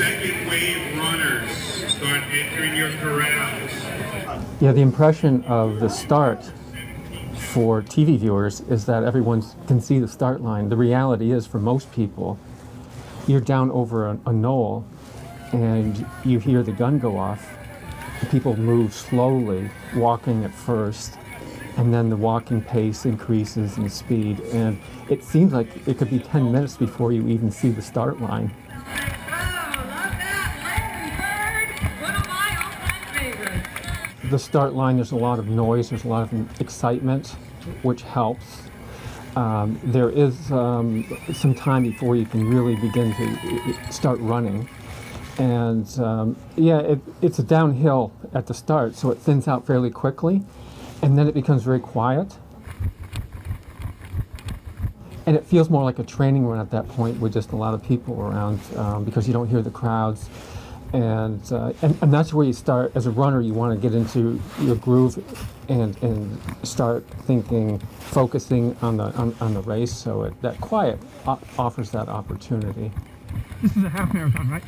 second wave runners start entering your corrals. Yeah, the impression of the start for TV viewers is that everyone can see the start line. The reality is, for most people, you're down over a knoll and you hear the gun go off. People move slowly, walking at first, and then the walking pace increases in speed, and it seems like it could be 10 minutes before you even see the start line. The start line, there's a lot of noise, there's a lot of excitement, which helps. There is some time before you can really begin to start running. And yeah, it's a downhill at the start, so it thins out fairly quickly, and then it becomes very quiet. And it feels more like a training run at that point with just a lot of people around, because you don't hear the crowds. And that's where you start. As a runner, you want to get into your groove and start thinking, focusing on the race. So that quiet offers that opportunity. This is a half marathon, right?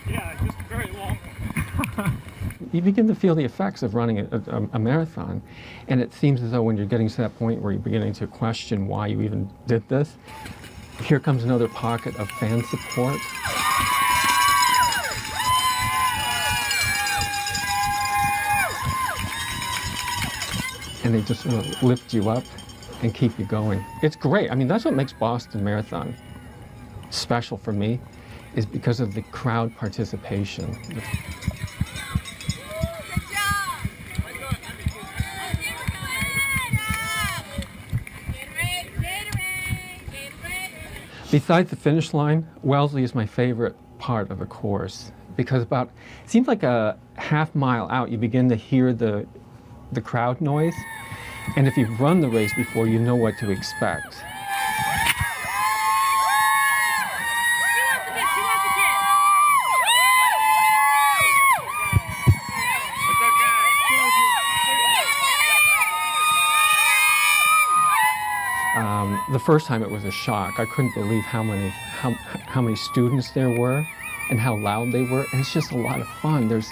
Yeah, just very long. You begin to feel the effects of running a marathon, and it seems as though when you're getting to that point where you're beginning to question why you even did this, here comes another pocket of fan support. And they just sort of lift you up and keep you going. It's great. I mean, that's what makes Boston Marathon special for me, is because of the crowd participation. Besides the finish line, Wellesley is my favorite part of the course, because it seems like a half mile out, you begin to hear the crowd noise, and if you've run the race before, you know what to expect. The first time it was a shock. I couldn't believe how many students there were and how loud they were, and it's just a lot of fun. There's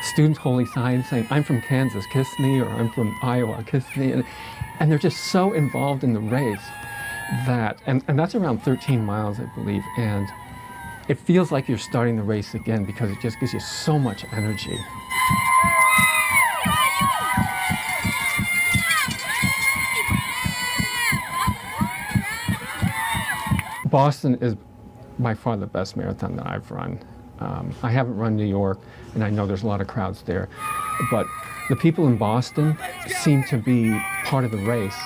students holding signs saying, "I'm from Kansas, kiss me," or "I'm from Iowa, kiss me," and they're just so involved in the race that, and that's around 13 miles, I believe, and it feels like you're starting the race again because it just gives you so much energy. Boston is by far the best marathon that I've run. I haven't run New York, and I know there's a lot of crowds there, but the people in Boston seem to be part of the race.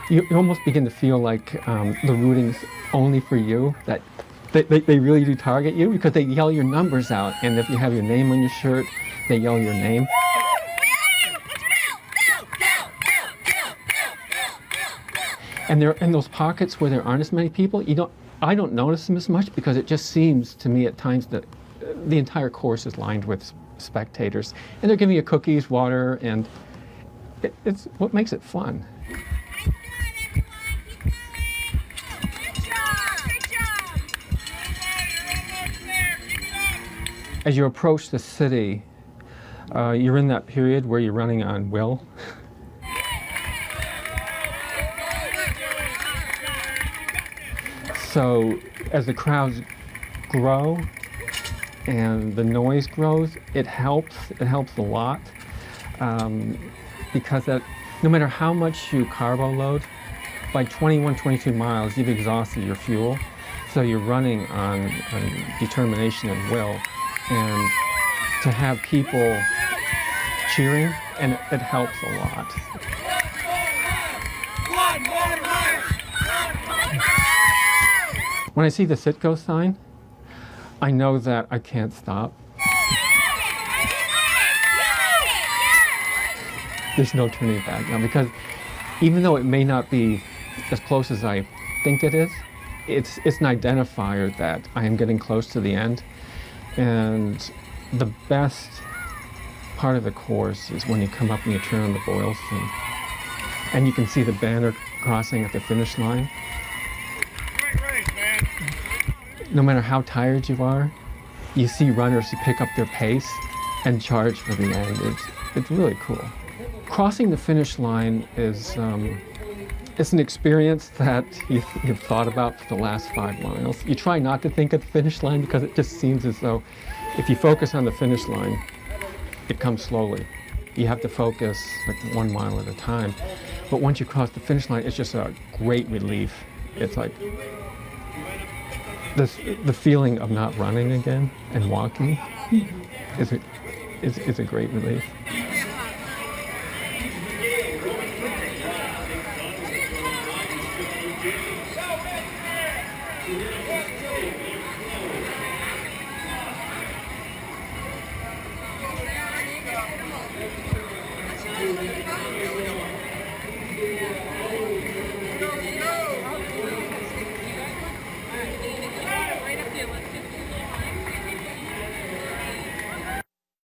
You almost begin to feel like the rooting's only for you, that they really do target you, because they yell your numbers out, and if you have your name on your shirt, they yell your name. And they're in those pockets where there aren't as many people. I don't notice them as much, because it just seems to me at times that the entire course is lined with spectators, and they're giving you cookies, water, and it's what makes it fun. As you approach the city, you're in that period where you're running on will. So as the crowds grow and the noise grows, it helps a lot, because no matter how much you carbo load, by 21, 22 miles, you've exhausted your fuel. So you're running on determination and will, and to have people cheering, and it helps a lot. When I see the Citgo sign, I know that I can't stop. There's no turning back now, because even though it may not be as close as I think it is, it's an identifier that I am getting close to the end. And the best part of the course is when you come up and you turn on the Boylston, and you can see the banner crossing at the finish line. no matter how tired you are, you see runners who pick up their pace and charge for the end. It's really cool. Crossing the finish line is it's an experience that you've thought about for the last 5 miles. You try not to think of the finish line because it just seems as though if you focus on the finish line, it comes slowly. You have to focus like 1 mile at a time. But once you cross the finish line, it's just a great relief. It's like the feeling of not running again and walking is a great relief.